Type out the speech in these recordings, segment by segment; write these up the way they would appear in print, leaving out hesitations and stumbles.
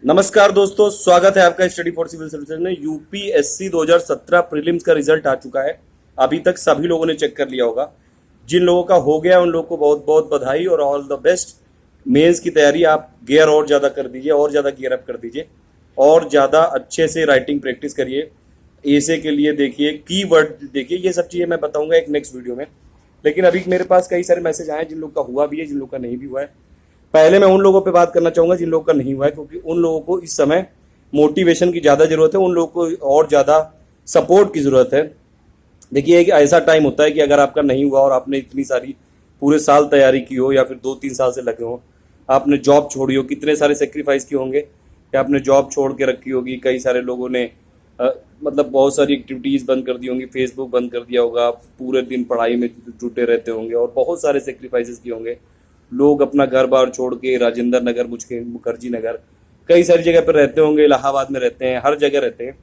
नमस्कार दोस्तों, स्वागत है आपका स्टडी फॉर सिविल सर्विसेज में। यूपीएससी 2017 प्रीलिम्स का रिजल्ट आ चुका है। अभी तक सभी लोगों ने चेक कर लिया होगा। जिन लोगों का हो गया उन लोगों को बहुत बहुत बधाई और ऑल द बेस्ट। मेंस की तैयारी आप गियर और ज़्यादा कर दीजिए, और ज़्यादा गियर अप कर दीजिए, और ज़्यादा अच्छे से राइटिंग प्रैक्टिस करिए। एसे के लिए देखिए, कीवर्ड देखिए, ये सब चीज़ें मैं बताऊंगा एक नेक्स्ट वीडियो में। लेकिन अभी मेरे पास कई सारे मैसेज आए हैं जिन लोग का हुआ भी है, जिन लोग का नहीं भी हुआ है। पहले मैं उन लोगों पे बात करना चाहूंगा जिन लोगों का नहीं हुआ है, क्योंकि उन लोगों को इस समय मोटिवेशन की ज़्यादा जरूरत है, उन लोगों को और ज़्यादा सपोर्ट की ज़रूरत है। देखिए, एक ऐसा टाइम होता है कि अगर आपका नहीं हुआ और आपने इतनी सारी पूरे साल तैयारी की हो, या फिर 2-3 साल से लगे हो, आपने जॉब छोड़ी हो, कितने सारे सेक्रीफाइस किए होंगे कि आपने जॉब छोड़ के रखी होगी। कई सारे लोगों ने मतलब बहुत सारी एक्टिविटीज़ बंद कर दी होंगी, फेसबुक बंद कर दिया होगा, पूरे दिन पढ़ाई में जुटे रहते होंगे और बहुत सारे सेक्रीफाइसेस किए होंगे। लोग अपना घर बार छोड़ के राजेंद्र नगर, मुखर्जी नगर, कई सारी जगह पर रहते होंगे, इलाहाबाद में रहते हैं, हर जगह रहते हैं।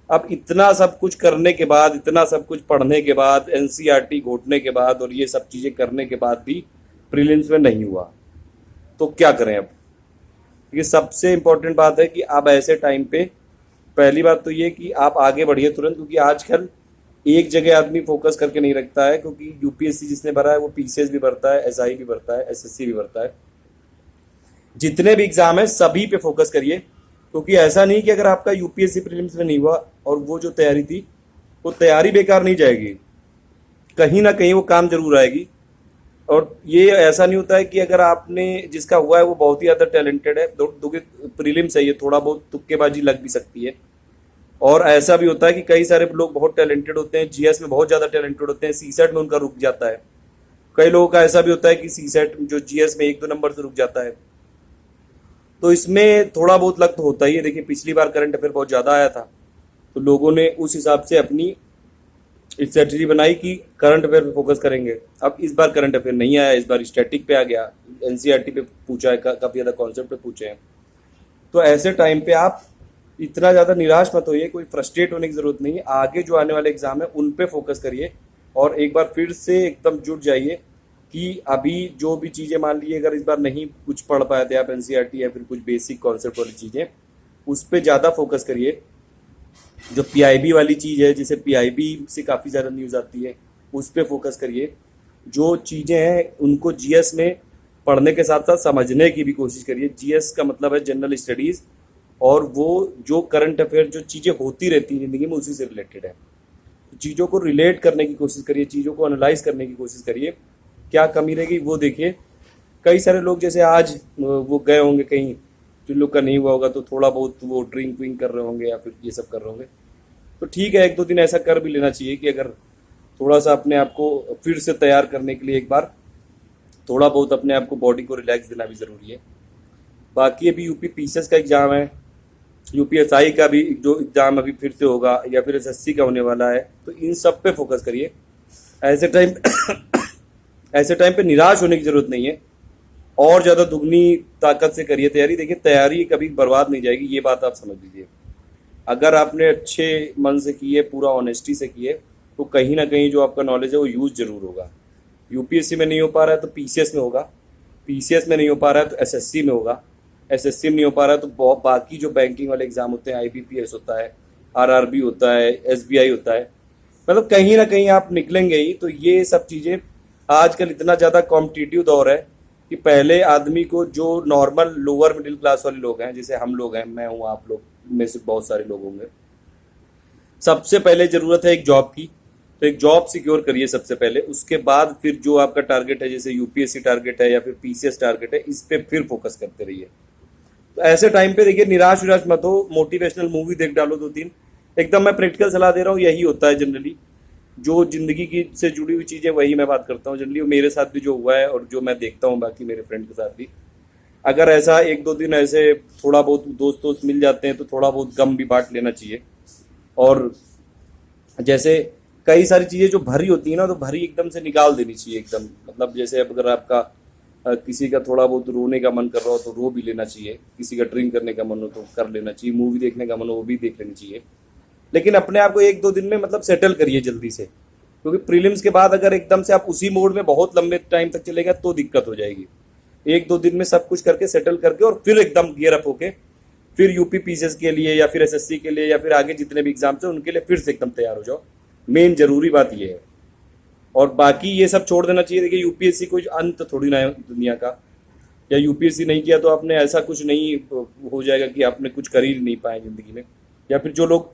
अब इतना सब कुछ करने के बाद, इतना सब कुछ पढ़ने के बाद, एनसीईआरटी घोटने के बाद और ये सब चीज़ें करने के बाद भी प्रीलिम्स में नहीं हुआ, तो क्या करें अब? ये सबसे इम्पोर्टेंट बात है कि अब ऐसे टाइम पे पहली बात तो ये कि आप आगे बढ़िए तुरंत, क्योंकि आजकल एक जगह आदमी फोकस करके नहीं रखता है। क्योंकि यूपीएससी जिसने भरा है वो पीसीएस भी भरता है, एसआई भी भरता है, एसएससी भी भरता है। जितने भी एग्जाम है सभी पे फोकस करिए, क्योंकि ऐसा नहीं कि अगर आपका यूपीएससी प्रीलिम्स में नहीं हुआ और वो जो तैयारी थी वो तैयारी बेकार नहीं जाएगी, कहीं ना कहीं वो काम जरूर आएगी। और ये ऐसा नहीं होता है कि अगर आपने जिसका हुआ है वो बहुत ही ज़्यादा टैलेंटेड है, प्रीलिम्स है ये, थोड़ा बहुत तुक्केबाजी लग भी सकती है। और ऐसा भी होता है कि कई सारे लोग बहुत टैलेंटेड होते हैं, जीएस में बहुत ज़्यादा टैलेंटेड होते हैं, सीसेट में उनका रुक जाता है। कई लोगों का ऐसा भी होता है कि सीसेट जो जीएस में 1-2 नंबर से रुक जाता है। तो इसमें थोड़ा बहुत लग तो होता ही है। देखिए, पिछली बार करंट अफेयर बहुत ज़्यादा आया था, तो लोगों ने उस हिसाब से अपनी स्ट्रेटजी बनाई कि करंट अफेयर पे फोकस करेंगे। अब इस बार करंट अफेयर नहीं आया, इस बार स्टैटिक पे आ गया, एनसीईआरटी पे पूछा है, काफ़ी ज़्यादा कॉन्सेप्ट पे पूछे हैं। तो ऐसे टाइम पे आप इतना ज़्यादा निराश मत होइए, कोई फ्रस्ट्रेट होने की ज़रूरत नहीं है। आगे जो आने वाले एग्जाम है उन पे फोकस करिए और एक बार फिर से एकदम जुट जाइए कि अभी जो भी चीज़ें, मान लीजिए अगर इस बार नहीं कुछ पढ़ पाए थे आप एनसीईआरटी या फिर कुछ बेसिक कॉन्सेप्ट वाली चीज़ें, उस पर ज़्यादा फोकस करिए। जो पीआईबी वाली चीज़ है, जिसे पीआईबी से काफ़ी ज़्यादा न्यूज़ आती है, उस पर फोकस करिए। जो चीज़ें हैं उनको जीएस में पढ़ने के साथ साथ समझने की भी कोशिश करिए। जीएस का मतलब है जनरल स्टडीज़, और वो जो करंट अफेयर जो चीज़ें होती रहती हैं ज़िंदगी में उसी से रिलेटेड है। चीज़ों को रिलेट करने की कोशिश करिए, चीज़ों को एनालाइज करने की कोशिश करिए। क्या कमी रहेगी वो देखिए। कई सारे लोग जैसे आज वो गए होंगे कहीं, जिन लोग का नहीं हुआ होगा, तो थोड़ा बहुत वो ड्रिंक विंक कर रहे होंगे या फिर ये सब कर रहे होंगे। तो ठीक है, 1-2 दिन ऐसा कर भी लेना चाहिए कि अगर थोड़ा सा अपने आप को फिर से तैयार करने के लिए एक बार थोड़ा बहुत अपने आप को, बॉडी को रिलैक्स देना भी ज़रूरी है। बाकी अभी यूपी पीसीएस का एग्ज़ाम है, यूपीएसआई का भी जो एग्ज़ाम अभी फिर से होगा, या फिर एसएससी का होने वाला है, तो इन सब पे फोकस करिए। ऐसे टाइम ऐसे टाइम पे निराश होने की ज़रूरत नहीं है, और ज़्यादा दुगनी ताकत से करिए तैयारी। देखिए, तैयारी कभी बर्बाद नहीं जाएगी, ये बात आप समझ लीजिए। अगर आपने अच्छे मन से की है, पूरा ऑनेस्टी से की है, तो कहीं ना कहीं जो आपका नॉलेज है वो यूज जरूर होगा। यूपीएससी में नहीं हो पा रहा है तो पीसीएस में होगा, पीसीएस में नहीं हो पा रहा है तो एसएससी में होगा, एसएससी में नहीं हो पा रहा है तो बाकी जो बैंकिंग वाले एग्जाम होते हैं, आईबीपीएस होता है, आरआरबी होता है, एसबीआई होता है, मतलब कहीं ना कहीं आप निकलेंगे ही। तो ये सब चीज़ें, आजकल इतना ज़्यादा कॉम्पिटिटिव दौर है कि पहले आदमी को, जो नॉर्मल लोअर मिडिल क्लास वाले लोग हैं, जैसे हम लोग हैं, मैं हूँ, आप लोग में से बहुत सारे लोग होंगे, सबसे पहले ज़रूरत है एक जॉब की। तो एक जॉब सिक्योर करिए सबसे पहले, उसके बाद फिर जो आपका टारगेट है, जैसे यूपीएससी टारगेट है या फिर पीसीएस टारगेट है, इस पे फिर फोकस करते रहिए। तो ऐसे टाइम पे देखिए, निराश विराश मत हो, मोटिवेशनल मूवी देख डालो 2-3। एकदम मैं प्रैक्टिकल सलाह दे रहा हूँ, यही होता है जनरली। जो जिंदगी की से जुड़ी हुई चीज़ें वही मैं बात करता हूँ जनरली, मेरे साथ भी जो हुआ है और जो मैं देखता हूँ बाकी मेरे फ्रेंड के साथ भी। अगर ऐसा 1-2 दिन ऐसे थोड़ा बहुत दोस्त दोस्त मिल जाते हैं तो थोड़ा बहुत गम भी बांट लेना चाहिए। और जैसे कई सारी चीज़ें जो भरी होती है ना, तो भरी एकदम से निकाल देनी चाहिए एकदम। मतलब जैसे अब अगर आपका किसी का थोड़ा बहुत रोने का मन कर रहा हो तो रो भी लेना चाहिए, किसी का ड्रिंक करने का मन हो तो कर लेना चाहिए, मूवी देखने का मन हो वो भी देख लेनी चाहिए। लेकिन अपने आप को 1-2 दिन में मतलब सेटल करिए जल्दी से, क्योंकि प्रीलिम्स के बाद अगर एकदम से आप उसी मोड में बहुत लंबे टाइम तक चलेगा तो दिक्कत हो जाएगी। 1-2 दिन में सब कुछ करके, सेटल करके, और फिर एकदम गियर अप होके फिर यूपी पीसीएस के लिए या फिर एसएससी के लिए या फिर आगे जितने भी एग्जाम्स हैं उनके लिए फिर से एकदम तैयार हो जाओ। मेन जरूरी बात ये है। और बाकी ये सब छोड़ देना चाहिए। देखिए यूपीएससी कोई अंत थोड़ी ना है दुनिया का, या यूपीएससी नहीं किया तो आपने ऐसा कुछ नहीं हो जाएगा कि आपने कुछ कर ही नहीं पाए जिंदगी में। या फिर जो लोग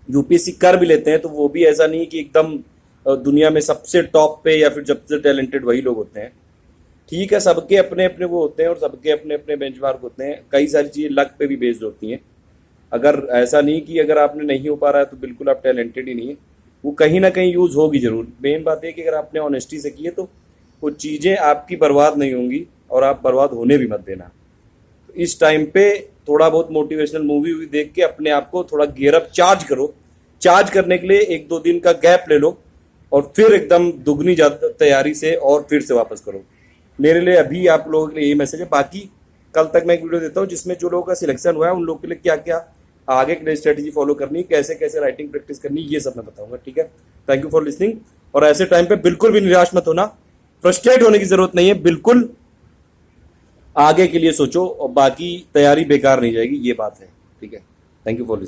यूपीएससी कर भी लेते हैं तो वो भी ऐसा नहीं कि एकदम दुनिया में सबसे टॉप पे या फिर सबसे टैलेंटेड वही लोग होते हैं। ठीक है, सबके अपने अपने वो होते हैं और सबके अपने अपने बेंचमार्क होते हैं। कई सारी चीज़ें लक पे भी बेस्ड होती हैं। अगर ऐसा नहीं कि अगर आपने नहीं हो पा रहा है तो बिल्कुल आप टैलेंटेड ही नहीं है, वो कहीं ना कहीं यूज़ होगी जरूर। मेन बात है कि अगर आपने ऑनेस्टी से की है तो वो चीज़ें आपकी बर्बाद नहीं होंगी और आप बर्बाद होने भी मत देना। तो इस टाइम पे थोड़ा बहुत मोटिवेशनल मूवी भी देख के अपने आप को थोड़ा गियर अप चार्ज करो। चार्ज करने के लिए 1-2 दिन का गैप ले लो और फिर एकदम दुगनी तैयारी से और फिर से वापस करो। मेरे लिए अभी आप लोगों के लिए यही मैसेज है। बाकी कल तक मैं एक वीडियो देता हूँ जिसमें जो लोगों का सिलेक्शन हुआ है उन लोगों के लिए क्या क्या आगे के लिए स्ट्रेटेजी फॉलो करनी, कैसे कैसे राइटिंग प्रैक्टिस करनी, ये सब मैं बताऊंगा। ठीक है, थैंक यू फॉर लिसनिंग। और ऐसे टाइम पे बिल्कुल भी निराश मत होना, फ्रस्ट्रेट होने की जरूरत नहीं है, बिल्कुल आगे के लिए सोचो और बाकी तैयारी बेकार नहीं जाएगी, ये बात है। ठीक है, थैंक यू फॉर लिसनिंग।